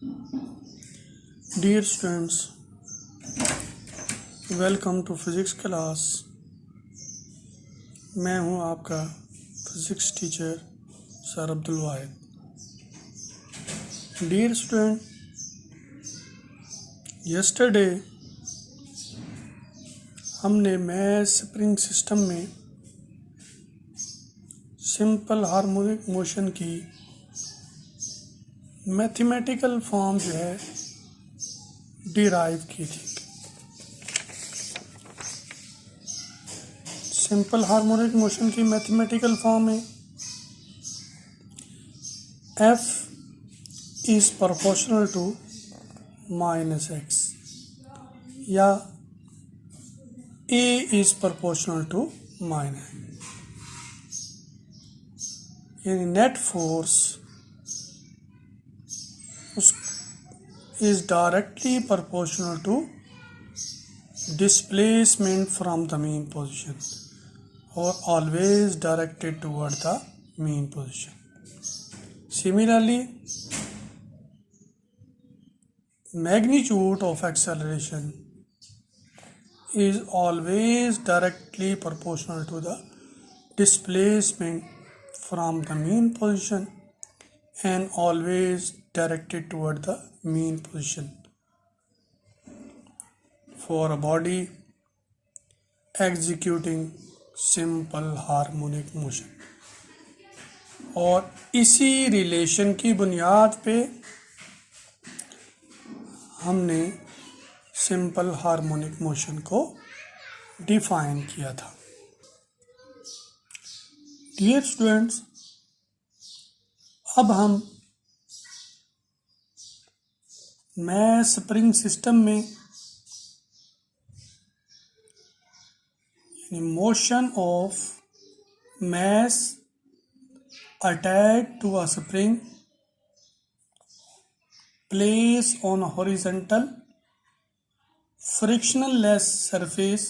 Dear students, welcome to physics class. मैं हूं आपका physics teacher sir Abdul Wahid. Dear student, yesterday हमने मैथ स्प्रिंग सिस्टम में सिंपल हार्मोनिक मोशन की मैथमेटिकल फॉर्म जो है डिराइव की थी। सिंपल हार्मोनिक मोशन की मैथमेटिकल फॉर्म है F is proportional to minus x या A is proportional to minus, यानी net force is directly proportional to displacement from the mean position or always directed toward the mean position. Similarly, magnitude of acceleration is always directly proportional to the displacement from the mean position and always directed toward the mean position for a body executing simple harmonic motion. और इसी relation की बुनियाद पे हमने simple harmonic motion को define किया था। Dear students, अब हम मैथ स्प्रिंग सिस्टम में motion of mass attached to a spring placed on a horizontal frictionless surface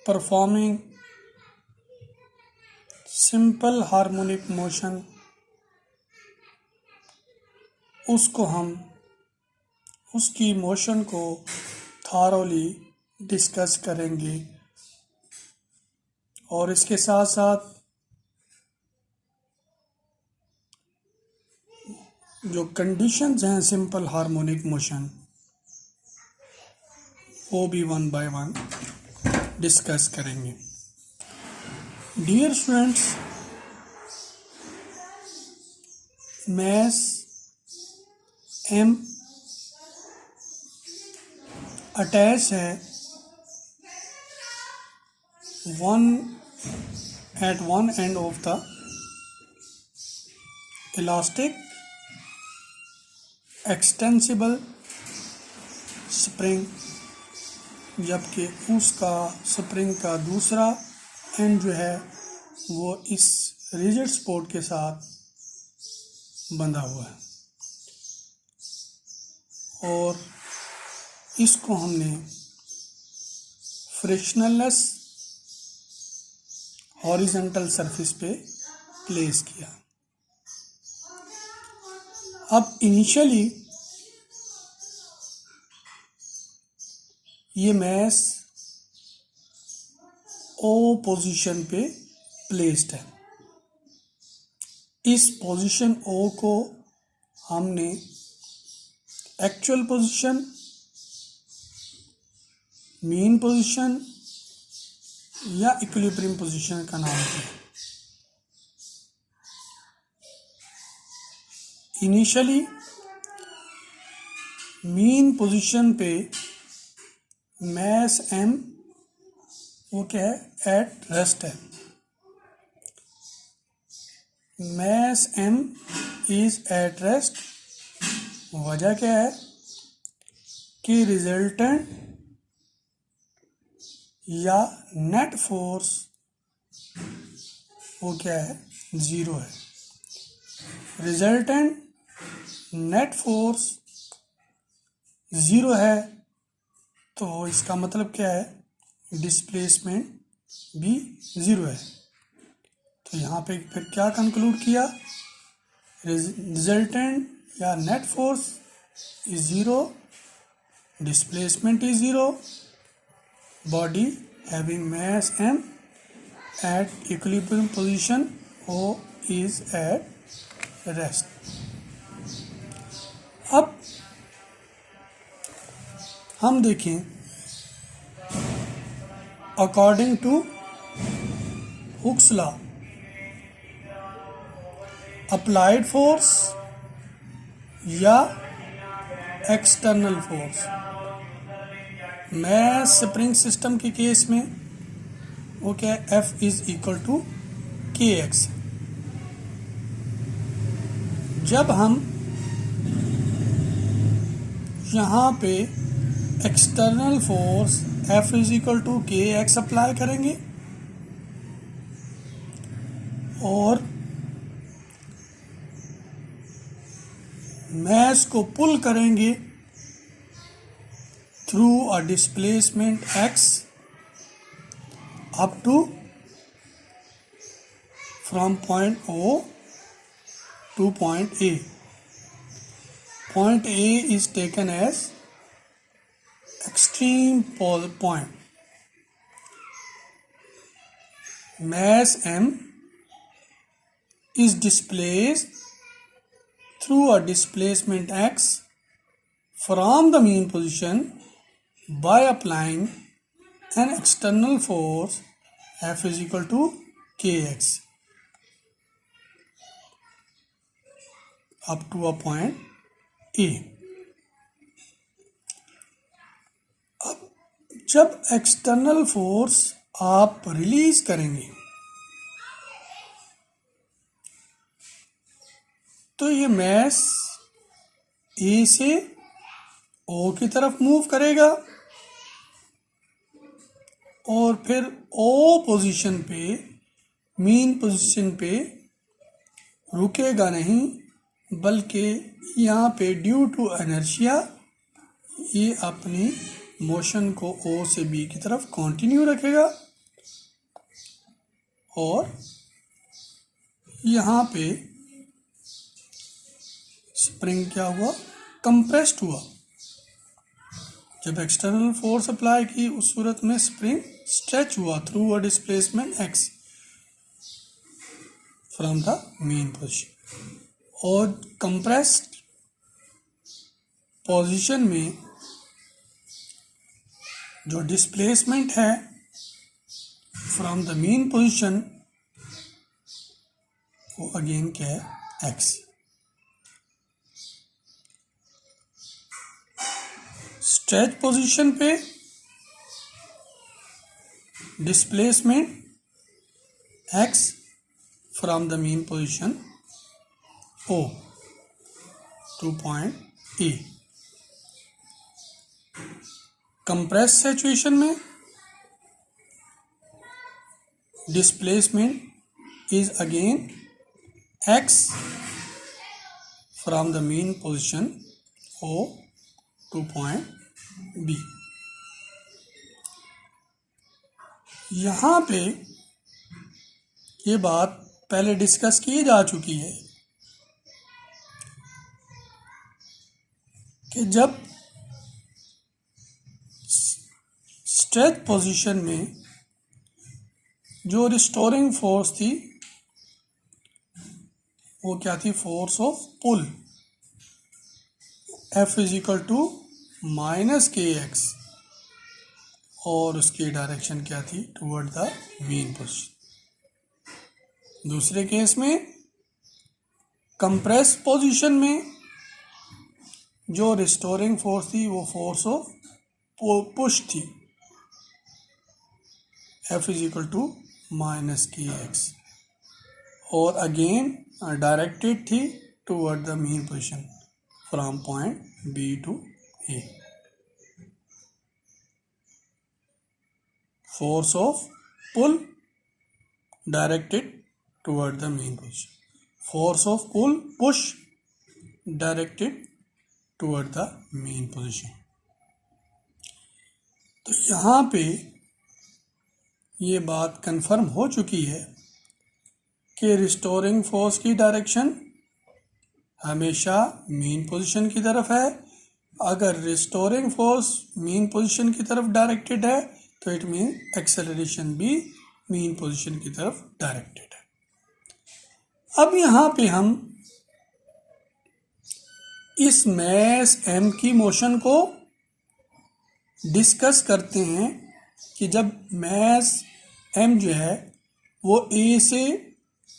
performing simple harmonic motion, उसको हम उसकी मोशन को थॉरोली डिस्कस करेंगे और इसके साथ साथ जो कंडीशंस हैं सिंपल हार्मोनिक मोशन वो भी वन बाय वन डिस्कस करेंगे। Dear students, mass m attach है at one end of the elastic extensible spring, जबकि उसका स्प्रिंग का दूसरा एंड जो है वो इस रिजिड सपोर्ट के साथ बंधा हुआ है और इसको हमने फ्रिक्शनलेस हॉरिजॉन्टल सरफेस पे प्लेस किया। अब इनिशियली ये मैस ओ पोजीशन पे प्लेस्ड है। इस पोजीशन ओ को हमने एक्चुअल पोजीशन, मीन पोजीशन या इक्विलिब्रियम पोजीशन का नाम दिया। इनिशियली मीन पोजीशन पे मैस m वो क्या है, एट रेस्ट है। Mass m is at rest. वजह क्या है कि रिजल्टेंट या नेट फोर्स वो क्या है, ज़ीरो है। रिजल्टेंट नेट फोर्स ज़ीरो है तो इसका मतलब क्या है, डिस्प्लेसमेंट भी ज़ीरो है। तो यहाँ पे फिर क्या कंक्लूड किया, रिजल्टेंट या net force is zero, displacement is zero, body having mass m at equilibrium position O is at rest. अब हम देखें according to Hooke's law, applied force या एक्सटर्नल फोर्स। मैं स्प्रिंग सिस्टम के केस में वो क्या है, F is equal to K X. जब हम यहाँ पे external force F is equal to K X apply करेंगे और मैस को पुल करेंगे through a displacement x up to from point O to point A. Point A is taken as extreme pole point. Mass m is displaced through a displacement x from the mean position by applying an external force F is equal to kx up to a point A. अब जब external force आप release करेंगे तो ये mess A से O की तरफ move करेगा और फिर O पोजीशन पे, मीन पोजीशन पे रुकेगा नहीं, बल्कि यहाँ पे ड्यू टू इनर्शिया ये अपनी मोशन को O से B की तरफ कंटिन्यू रखेगा और यहाँ पे स्प्रिंग क्या हुआ, कंप्रेस्ड हुआ। जब एक्सटर्नल फोर्स अप्लाई की उस सूरत में स्प्रिंग स्ट्रेच हुआ through a displacement x from the mean position. और कंप्रेस्ड पोजीशन में जो डिस्प्लेसमेंट है फ्रॉम द मेन पोजीशन वो अगेन क्या है, x। स्ट्रेच पोजीशन पे displacement x from the mean position O to point A। Compress situation में displacement is again x from the mean position O to point B। यहाँ पे ये बात पहले डिस्कस की जा चुकी है कि जब स्ट्रेच पोजीशन में जो रिस्टोरिंग फोर्स थी वो क्या थी, force of pull F is equal to minus k x और उसकी डायरेक्शन क्या थी, टुवर्ड द मेन पोजीशन। दूसरे केस में कंप्रेस पोजीशन में जो रिस्टोरिंग फोर्स थी वो फोर्स ऑफ पुश थी, F is equal to minus k x और अगेन डायरेक्टेड थी toward the mean position from point B to A। Force of pull directed toward the main position. Force of pull push directed toward the main position. तो यहाँ पे ये बात confirm हो चुकी है कि रिस्टोरिंग फोर्स की डायरेक्शन हमेशा मीन पोजीशन की तरफ है। अगर रिस्टोरिंग फोर्स मीन पोजीशन की तरफ डायरेक्टेड है तो इट मीन एक्सेलरेशन भी मीन पोजीशन की तरफ डायरेक्टेड है। अब यहाँ पे हम इस मैस m की मोशन को डिस्कस करते हैं कि जब मैस m जो है वो A से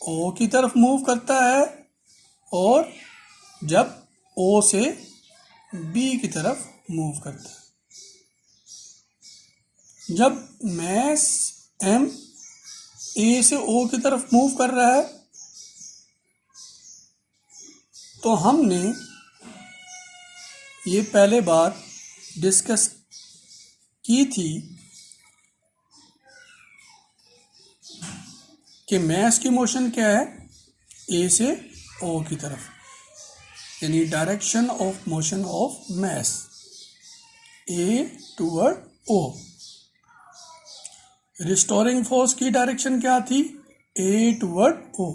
O की तरफ मूव करता है और जब O से B की तरफ मूव करता है। जब मैस m A से O की तरफ मूव कर रहा है तो हमने ये पहले बार डिस्कस की थी कि मैस की मोशन क्या है, ए से ओ की तरफ, यानी direction of motion of mass A toward O. Restoring force की डायरेक्शन क्या थी, ए टूवर्ड ओ।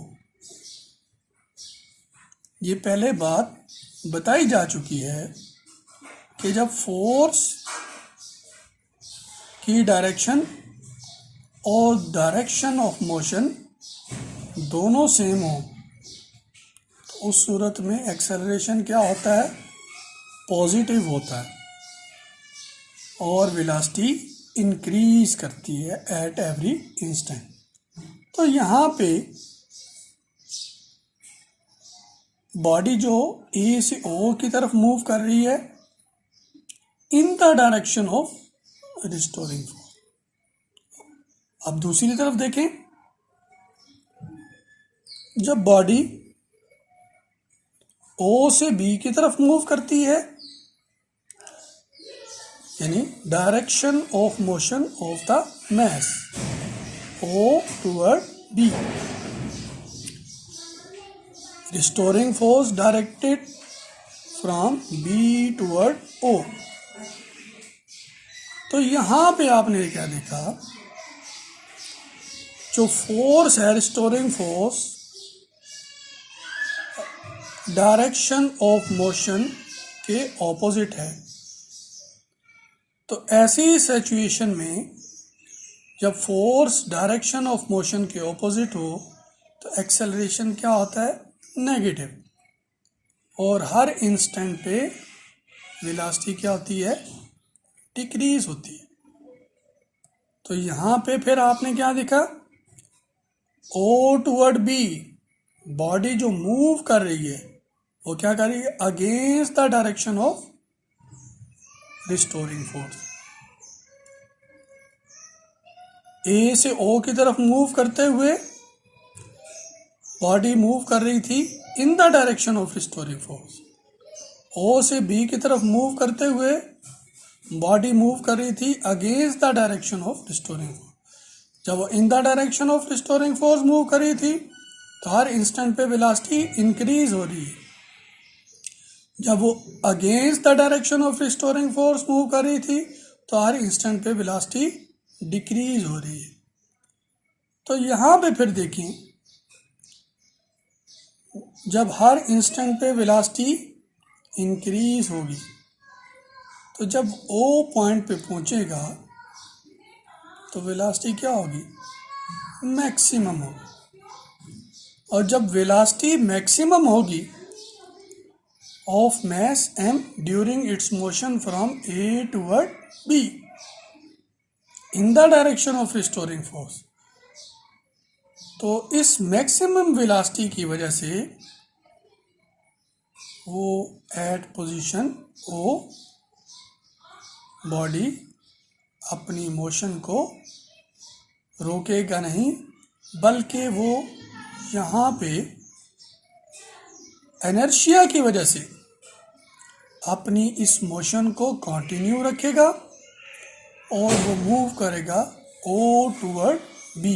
ये पहले बात बताई जा चुकी है कि जब फोर्स की डायरेक्शन और डायरेक्शन ऑफ मोशन दोनों सेम हो तो उस सूरत में एक्सेलरेशन क्या होता है, पॉजिटिव होता है और वेलोसिटी इंक्रीज करती है एट एवरी इंस्टेंट। तो यहाँ पे बॉडी जो ए से ओ की तरफ मूव कर रही है इन the direction of restoring force. अब दूसरी तरफ देखें, जब बॉडी ओ से बी की तरफ मूव करती है यानी direction of motion of the mass O toward B, restoring force directed from B toward O. तो यहां पे आपने क्या देखा, जो फोर्स है restoring force direction of motion के ऑपोजिट है। तो ऐसी सिचुएशन में जब फोर्स डायरेक्शन ऑफ मोशन के ऑपोजिट हो तो एक्सेलरेशन क्या होता है, नेगेटिव, और हर इंस्टेंट पे वेलोसिटी क्या होती है, डिक्रीज होती है। तो यहाँ पे फिर आपने क्या देखा, ओ टूवर्ड बी, बॉडी जो मूव कर रही है वो क्या कर रही है, against the direction of restoring force. A से ओ की तरफ मूव करते हुए बॉडी मूव कर रही थी in the direction of restoring force. O से बी की तरफ मूव करते हुए बॉडी मूव कर रही थी against the direction of restoring force. जब वो इन the direction of restoring force move कर रही थी तो हर इंस्टेंट पे वेलोसिटी इंक्रीज हो रही है। जब वो against the direction of restoring force move कर रही थी तो हर इंस्टेंट पे वेलोसिटी डिक्रीज हो रही है। तो यहाँ पे फिर देखें, जब हर इंस्टेंट पे वेलोसिटी इंक्रीज होगी तो जब ओ पॉइंट पे पहुंचेगा तो वेलोसिटी क्या होगी, मैक्सिमम होगी। और जब वेलोसिटी मैक्सिमम होगी of mass m during its motion from A toward be in the direction of restoring force, तो इस मैक्सिमम वेलोसिटी की वजह से वो एट पोजीशन ओ बॉडी अपनी मोशन को रोकेगा नहीं, बल्कि वो यहाँ पे इनर्शिया की वजह से अपनी इस मोशन को कंटिन्यू रखेगा और वो मूव करेगा O toward B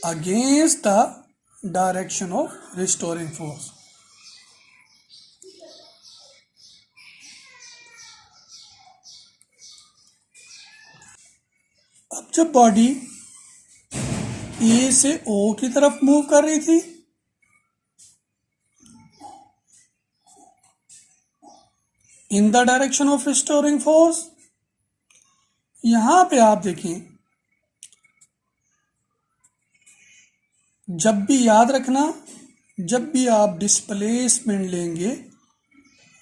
against the direction of restoring force. अब जब बॉडी ए से ओ की तरफ मूव कर रही थी in the direction of restoring force. यहां पे आप देखें, जब भी याद रखना, जब भी आप डिस्प्लेसमेंट लेंगे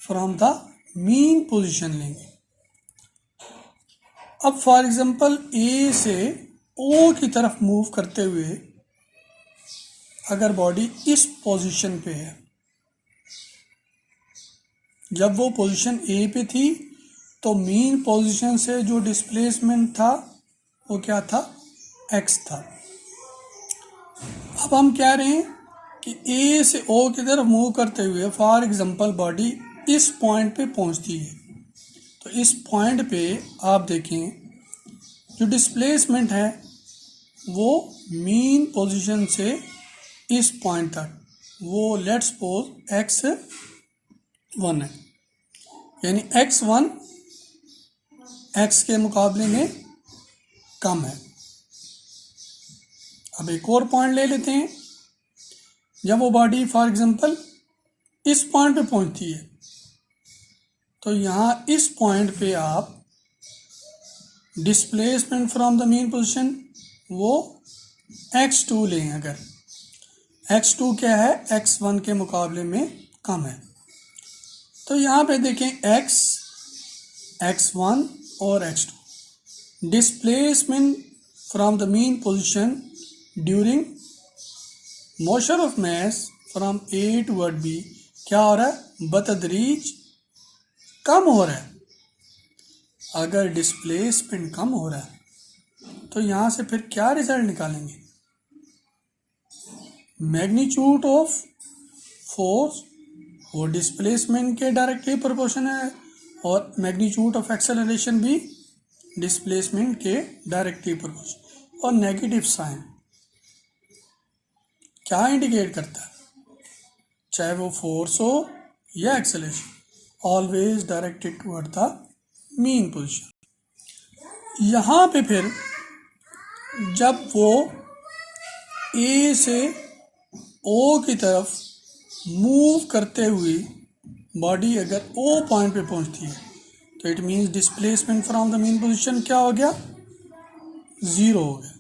फ्रॉम द मीन पोजीशन लेंगे। अब फॉर एग्जांपल ए से ओ की तरफ मूव करते हुए अगर बॉडी इस पोजीशन पे है, जब वो पोजीशन ए पे थी तो मीन पोजीशन से जो डिस्प्लेसमेंट था वो क्या था, एक्स था। अब हम कह रहे हैं कि ए से ओ की तरफ मूव करते हुए फॉर एग्जांपल बॉडी इस पॉइंट पे पहुंचती है, तो इस पॉइंट पे आप देखें जो डिस्प्लेसमेंट है वो मीन पोजीशन से इस पॉइंट तक, वो लेट्स सपोज x1 है, यानी x1 x के मुकाबले में कम है। अब एक और पॉइंट ले लेते हैं, जब वो बॉडी फॉर एग्जांपल इस पॉइंट पे पहुंचती है, तो यहाँ इस पॉइंट पे आप displacement from the mean position वो x2 लें। अगर x2 क्या है, x1 के मुकाबले में कम है, तो यहाँ पे देखें x, x1 और x2 displacement from the mean position during motion of mass from A toward B क्या हो रहा है, बतदरीज कम हो रहा है। अगर डिस्प्लेसमेंट कम हो रहा है तो यहाँ से फिर क्या रिजल्ट निकालेंगे, मैग्नीट्यूड ऑफ फोर्स वो डिस्प्लेसमेंट के डायरेक्टली प्रोपोर्शनल है और मैग्नीट्यूड ऑफ एक्सेलरेशन भी डिस्प्लेसमेंट के डायरेक्टली प्रोपोर्शनल। और नेगेटिव साइन क्या इंडिकेट करता है, चाहे वो फोर्स हो या acceleration, always directed toward the mean position. यहाँ पे फिर जब वो ए से ओ की तरफ मूव करते हुए बॉडी अगर ओ पॉइंट पे पहुंचती है तो it means displacement from the mean position क्या हो गया, ज़ीरो हो गया।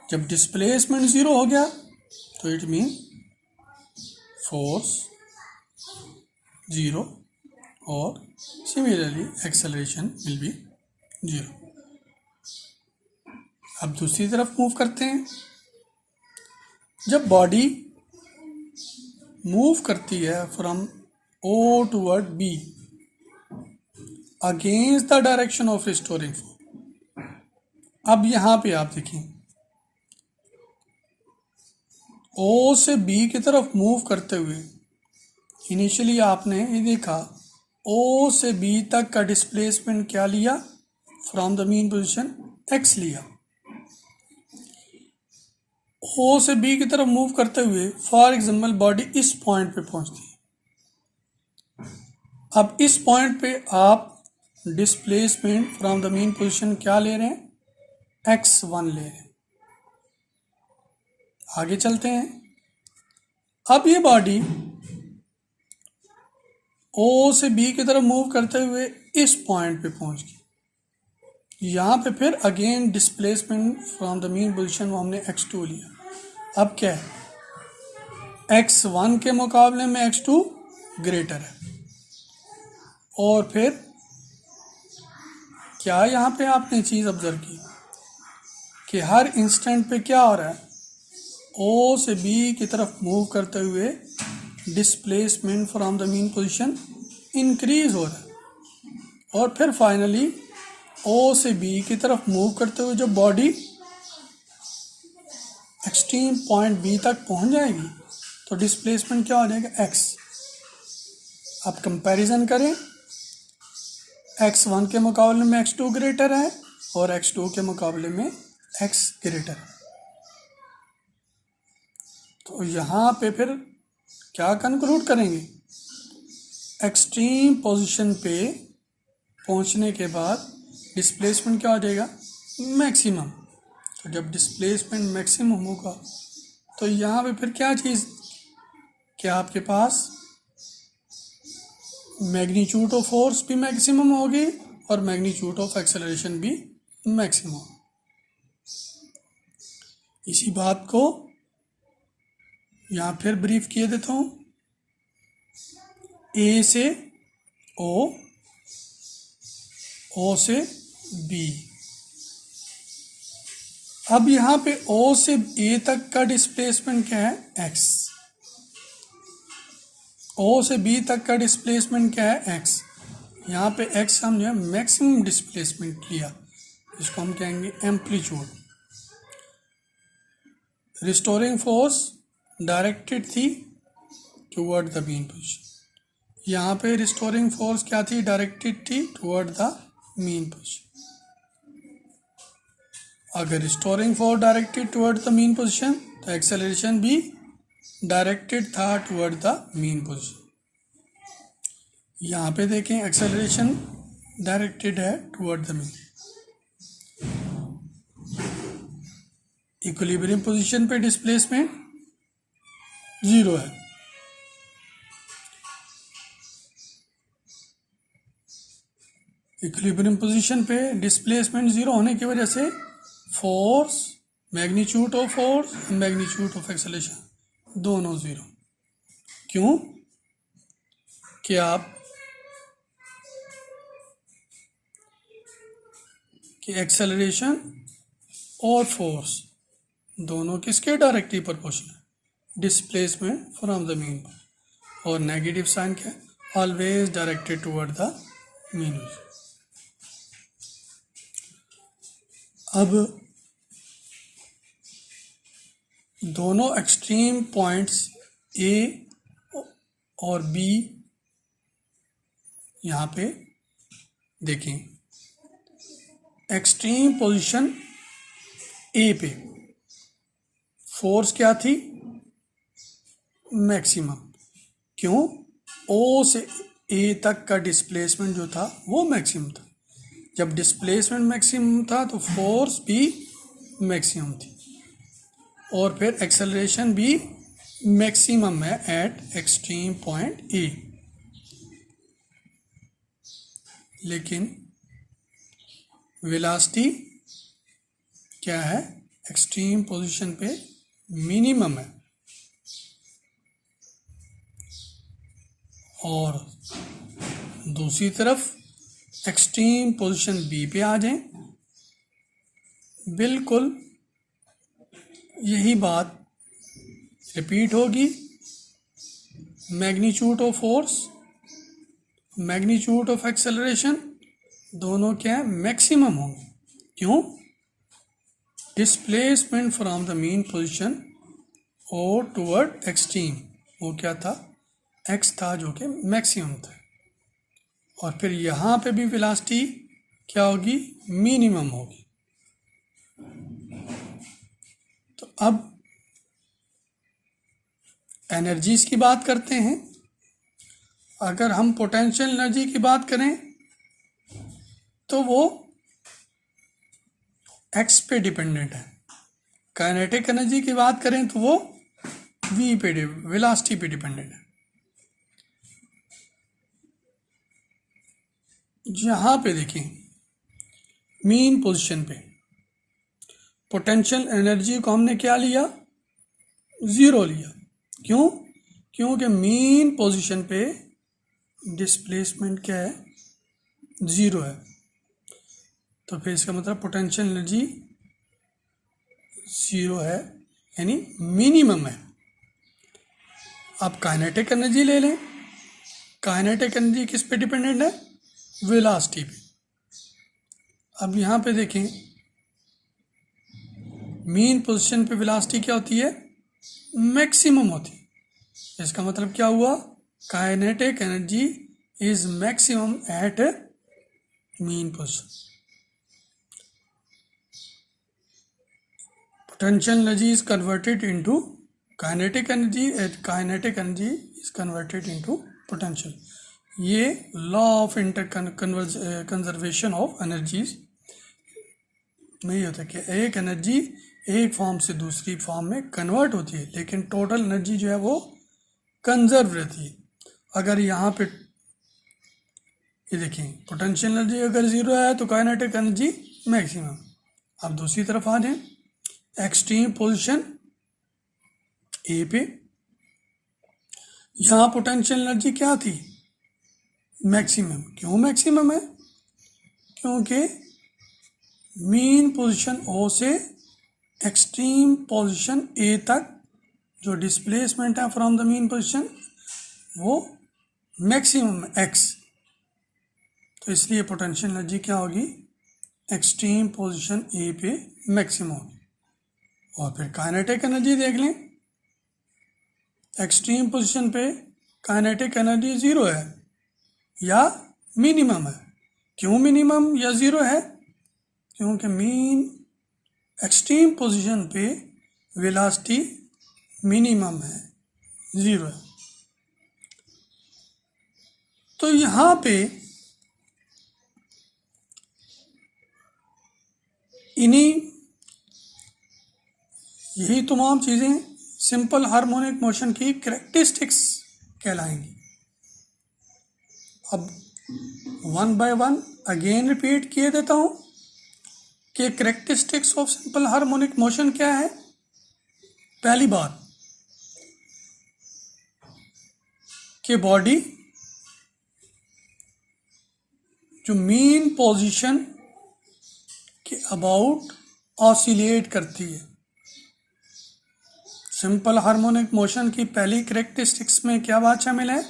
जब डिस्प्लेसमेंट ज़ीरो हो गया तो इट मीन फोर्स ज़ीरो और similarly acceleration will be zero. अब दूसरी तरफ मूव करते हैं, जब बॉडी मूव करती है from O toward B against the direction of restoring force. अब यहाँ पे आप देखें, ओ से बी की तरफ मूव करते हुए इनिशियली आपने ये देखा ओ से बी तक का डिस्प्लेसमेंट क्या लिया, from the mean position x लिया। ओ से बी की तरफ मूव करते हुए फॉर एग्जांपल बॉडी इस पॉइंट पे पहुंचती है। अब इस पॉइंट पे आप displacement from the mean position क्या ले रहे हैं, x1 ले रहे हैं। आगे चलते हैं, अब ये बॉडी ओ से बी की तरफ मूव करते हुए इस पॉइंट पे पहुंच गई। यहाँ पे फिर again displacement from the mean position वो हमने x2 लिया। अब क्या है, x1 के मुकाबले में x2 ग्रेटर है। और फिर क्या यहाँ पे आपने चीज़ ऑब्जर्व की कि हर इंस्टेंट पे क्या हो रहा है, ओ से बी की तरफ मूव करते हुए displacement from the mean position increase हो रहा है। और फिर फाइनली ओ से बी की तरफ मूव करते हुए जब बॉडी एक्सट्रीम पॉइंट बी तक पहुंच जाएगी तो डिस्प्लेसमेंट क्या हो जाएगा, x। अब कंपैरिजन करें, x1 के मुकाबले में x2 ग्रेटर है और x2 के मुकाबले में x ग्रेटर है। तो यहाँ पे फिर क्या कंक्लूड करेंगे, एक्सट्रीम पोजीशन पे पहुँचने के बाद डिस्प्लेसमेंट क्या हो जाएगा, मैक्सिमम। तो जब डिस्प्लेसमेंट मैक्सिमम होगा तो यहाँ पे फिर क्या चीज़, क्या आपके पास मैग्नीट्यूड ऑफ फोर्स भी मैक्सिमम होगी और मैग्नीट्यूड ऑफ एक्सेलरेशन भी मैक्सिमम। इसी बात को यहाँ फिर ब्रीफ किए देता हूँ। ए से ओ, ओ से बी। अब यहाँ पे ओ से ए तक का डिस्प्लेसमेंट क्या है? एक्स। ओ से बी तक का डिस्प्लेसमेंट क्या है? एक्स। यहाँ पे एक्स हम जो है मैक्सिमम डिस्प्लेसमेंट लिया, इसको हम कहेंगे एम्पलीट्यूड। रिस्टोरिंग फोर्स डायरेक्टेड थी टुवर्ड द मीन पोजीशन। यहाँ पे रिस्टोरिंग फोर्स क्या थी? डायरेक्टेड थी टुवर्ड द मीन पोजीशन। अगर restoring force directed toward the mean position तो एक्सेलरेशन भी डायरेक्टेड था टुवर्ड द मीन पोजीशन। यहाँ पे देखें एक्सेलरेशन डायरेक्टेड है toward the mean. Equilibrium position पे डिस्प्लेसमेंट 0 है। इक्विलिब्रियम पोजीशन पे डिस्प्लेसमेंट 0 होने की वजह से force, magnitude of force, magnitude of acceleration दोनों 0। क्यों? कि आप कि एक्सेलरेशन और फोर्स दोनों किसके directly proportional? Displacement from the mean. और नेगेटिव साइन क्या? Always directed toward the mean. अब दोनों एक्सट्रीम पॉइंट्स ए और बी यहाँ पे देखें। एक्सट्रीम पोजीशन ए पे फोर्स क्या थी? मैक्सिमम। क्यों? ओ से ए तक का डिस्प्लेसमेंट जो था वो मैक्सिमम था। जब डिस्प्लेसमेंट मैक्सिमम था तो फोर्स भी मैक्सिमम थी और फिर एक्सेलरेशन भी मैक्सिमम है एट एक्सट्रीम पॉइंट ए। लेकिन वेलोसिटी क्या है? एक्सट्रीम पोजीशन पे मिनिमम है। और दूसरी तरफ एक्सट्रीम पोजीशन बी पे आ जाएं, बिल्कुल यही बात रिपीट होगी। Magnitude of force, magnitude of acceleration दोनों क्या है? मैक्सिमम होंगे। क्यों? Displacement from the mean position और टुवर्ड एक्सट्रीम वो क्या था? एक्स था जो कि मैक्सिमम था। और फिर यहाँ पे भी वेलोसिटी क्या होगी? मिनिमम होगी। तो अब एनर्जीज की बात करते हैं। अगर हम पोटेंशियल एनर्जी की बात करें तो वो एक्स पे डिपेंडेंट है। काइनेटिक एनर्जी की बात करें तो वो वी पे, वेलोसिटी पे डिपेंडेंट है। यहाँ पे देखिए मीन पोजीशन पे पोटेंशियल एनर्जी को हमने क्या लिया? 0 लिया। क्यों? क्योंकि मीन पोजीशन पे डिस्प्लेसमेंट क्या है? 0 है। तो फिर इसका मतलब पोटेंशियल एनर्जी 0 है, यानी मिनिमम है। अब काइनेटिक एनर्जी ले लें। काइनेटिक एनर्जी किस पे डिपेंडेंट है? वेलोसिटी पे। अब यहाँ पे देखें मीन पोजीशन पे वेलोसिटी क्या होती है? मैक्सिमम होती है। इसका मतलब क्या हुआ? Kinetic energy is maximum at mean position. Potential energy is converted into kinetic energy at kinetic energy is converted into potential. ये law of inter conservation of energies में ये होता है कि एक एनर्जी एक फॉर्म से दूसरी फॉर्म में कन्वर्ट होती है, लेकिन टोटल एनर्जी जो है वो कंजर्व रहती है। अगर यहाँ पे ये देखिए पोटेंशियल एनर्जी अगर ज़ीरो है तो काइनेटिक एनर्जी मैक्सिमम। अब दूसरी तरफ आ जाए, एक्सट्रीम पोजीशन ए पे, यहाँ पोटेंशियल एनर्जी क्या थी, मैक्सिमम। क्यों मैक्सिमम है, क्योंकि मीन पोजीशन ओ से एक्सट्रीम पोजीशन ए तक जो डिस्प्लेसमेंट है फ्रॉम द मीन पोजीशन वो मैक्सिमम एक्स, तो इसलिए पोटेंशियल एनर्जी क्या होगी, एक्सट्रीम पोजीशन ए पे मैक्सिमम होगी। और फिर काइनेटिक एनर्जी देख लें, एक्सट्रीम पोजीशन पे काइनेटिक एनर्जी ज़ीरो है या मिनिमम है। क्यों मिनिमम या ज़ीरो है, क्योंकि मीन एक्सट्रीम पोजीशन पे वेलोसिटी मिनिमम है, ज़ीरो है। तो यहाँ पे इन्हीं यही तमाम चीज़ें सिंपल हार्मोनिक मोशन की कैरेक्टरिस्टिक्स कहलाएंगी। अब one by one again repeat किए देता हूँ कि characteristics of simple harmonic motion क्या है। पहली बात कि बॉडी जो मीन पोजीशन के अबाउट ऑसिलेट करती है। सिंपल हार्मोनिक मोशन की पहली कैरेक्टरिस्टिक्स में क्या बात शामिल है,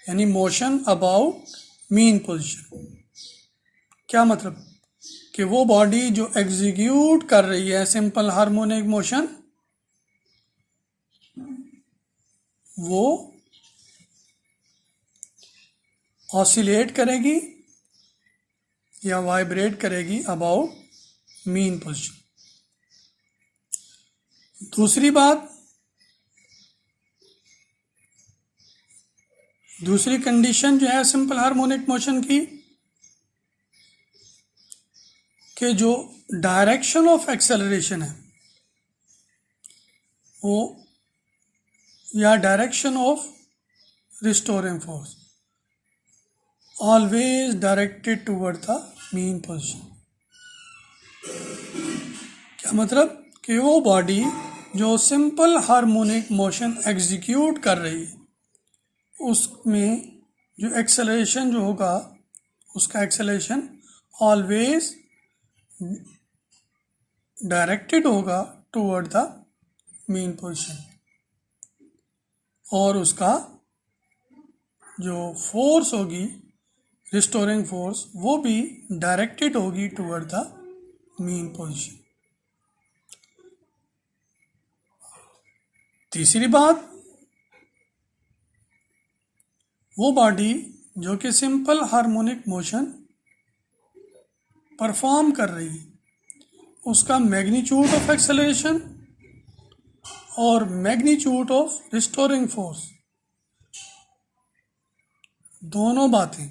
यानी मोशन अबाउट मीन पोजीशन। क्या मतलब कि वो बॉडी जो एग्जीक्यूट कर रही है सिंपल हार्मोनिक मोशन, वो ऑसिलेट करेगी या वाइब्रेट करेगी अबाउट मीन पोजीशन। दूसरी बात, दूसरी कंडीशन जो है सिंपल हार्मोनिक मोशन की, कि जो डायरेक्शन ऑफ एक्सेलरेशन है वो या direction of restoring force always directed toward the mean position. क्या मतलब कि वो बॉडी जो सिंपल हार्मोनिक मोशन एग्जीक्यूट कर रही है उसमें जो एक्सेलरेशन जो होगा उसका एक्सेलरेशन ऑलवेज डायरेक्टेड होगा टूवर्ड द मीन पोजीशन, और उसका जो फोर्स होगी रिस्टोरिंग फोर्स वो भी डायरेक्टेड होगी टूवर्ड द मीन पोजीशन। तीसरी बात, वो बॉडी जो कि सिंपल हार्मोनिक मोशन परफॉर्म कर रही है उसका मैग्नीट्यूड ऑफ एक्सेलरेशन और मैग्नीट्यूड ऑफ रिस्टोरिंग फोर्स, दोनों बातें,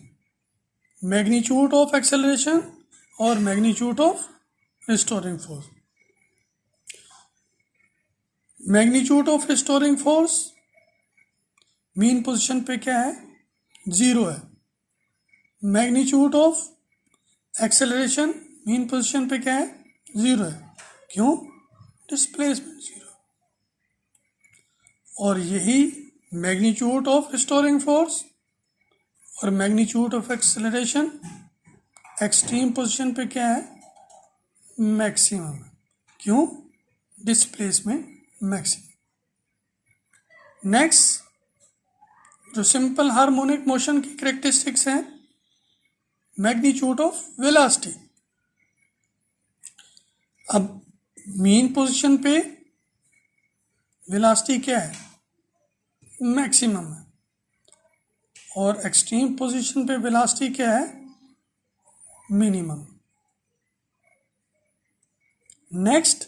मैग्नीट्यूड ऑफ एक्सेलरेशन और magnitude of restoring force. Magnitude of restoring force mean position पे क्या है, ज़ीरो है। Magnitude of acceleration mean position पे क्या है, ज़ीरो है। क्यों, डिस्प्लेसमेंट ज़ीरो। और यही मैग्नीट्यूड ऑफ रिस्टोरिंग फोर्स और magnitude of acceleration extreme position पे क्या है, मैक्सिमम है। क्यों, डिस्प्लेसमेंट मैक्सिमम। नेक्स्ट जो सिंपल हार्मोनिक मोशन की कैरेक्टरिस्टिक्स हैं, मैग्नीट्यूड ऑफ वेलोसिटी। अब मीन पोजीशन पे वेलोसिटी क्या है, मैक्सिमम है, और एक्सट्रीम पोजीशन पे वेलोसिटी क्या है, मिनिमम। नेक्स्ट,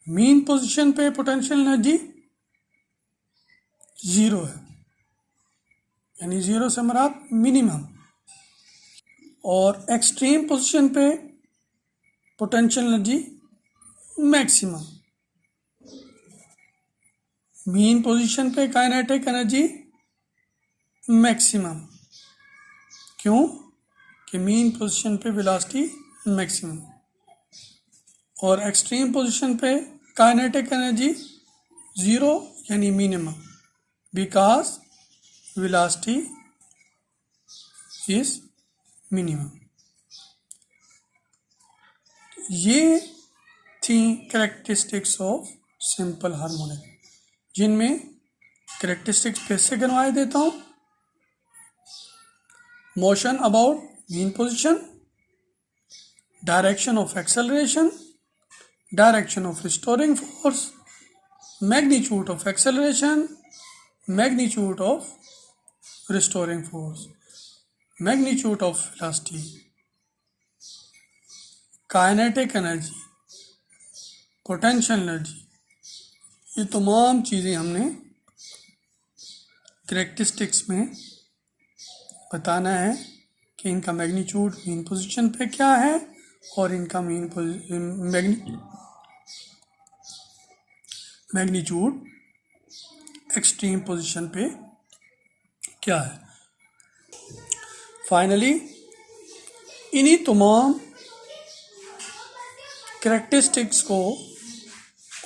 मीन पोजीशन पे पोटेंशियल एनर्जी ज़ीरो है, यानी ज़ीरो से मराद मिनिमम, और एक्सट्रीम पोजीशन पे potential energy maximum. Mean position पे काइनेटिक एनर्जी मैक्सिमम। क्यों? कि मीन पोजीशन पे वेलोसिटी मैक्सिमम और एक्सट्रीम पोजीशन पे काइनेटिक एनर्जी ज़ीरो यानी minimum, because velocity is minimum. ये थी कैरेक्टरिस्टिक्स ऑफ सिंपल हार्मोनिक, जिनमें कैरेक्टरिस्टिक्स फिर से गिनवाए देता हूँ। Motion about mean position, direction of acceleration, direction of restoring force, magnitude of acceleration, magnitude of restoring force, magnitude of velocity, kinetic energy, potential energy, ये तमाम चीज़ें हमने कैरेक्टरिस्टिक्स में बताना है कि इनका मैग्नीट्यूड मीन पोजीशन पे क्या है और इनका मैग्नीट्यूड एक्सट्रीम पोजीशन पे क्या है। फाइनली इन्हीं तमाम कैरेक्टरिस्टिक्स को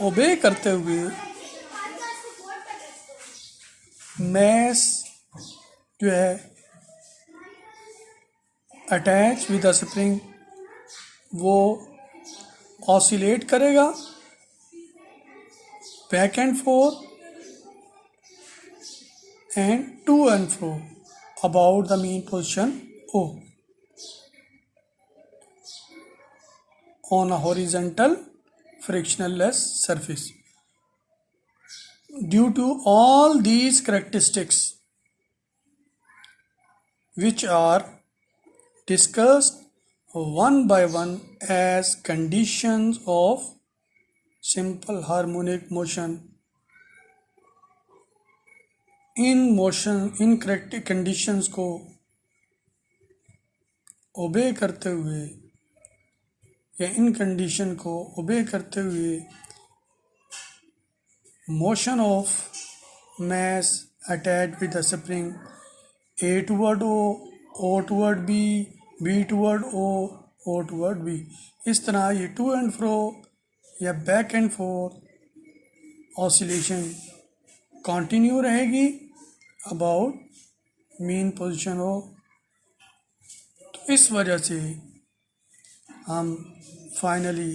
ओबे करते हुए मैस जो है अटैच विद द स्प्रिंग वो ऑसिलेट करेगा back and four and to and fro about the mean position O on a horizontal frictionless surface. Due to all these characteristics which are discussed one by one as conditions of simple harmonic motion, in corrective conditions को obey करते हुए या इन condition को obey करते हुए motion of mass attach with the spring A toward O toward B toward O toward B, इस तरह ये टू एंड फ्रो या back and forth oscillation continue रहेगी अबाउट मीन पोजीशन हो। तो इस वजह से हम finally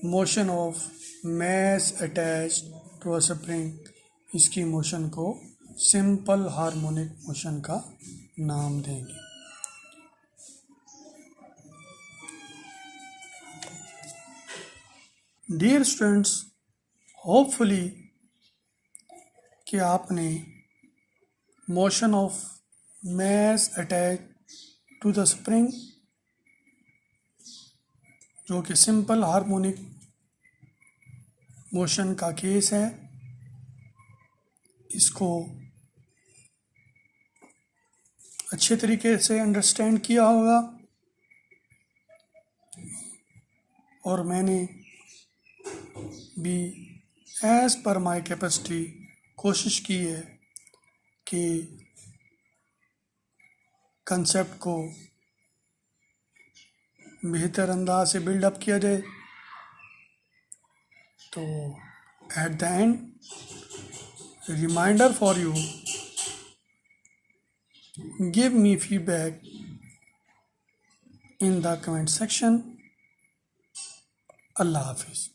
motion of mass attach to a spring इसकी मोशन को सिंपल हार्मोनिक मोशन का नाम देंगे। डियर स्टूडेंट्स, होपफुली कि आपने motion of mass attach to the spring जो कि सिंपल हार्मोनिक मोशन का केस है, इसको अच्छे तरीके से अंडरस्टैंड किया होगा और मैंने भी एज़ पर माई कैपेसिटी कोशिश की है कि कंसेप्ट को बेहतर अंदाज से बिल्डअप किया जाए। तो at the end reminder for you, give me feedback in the comment section. अल्लाह हाफिज़।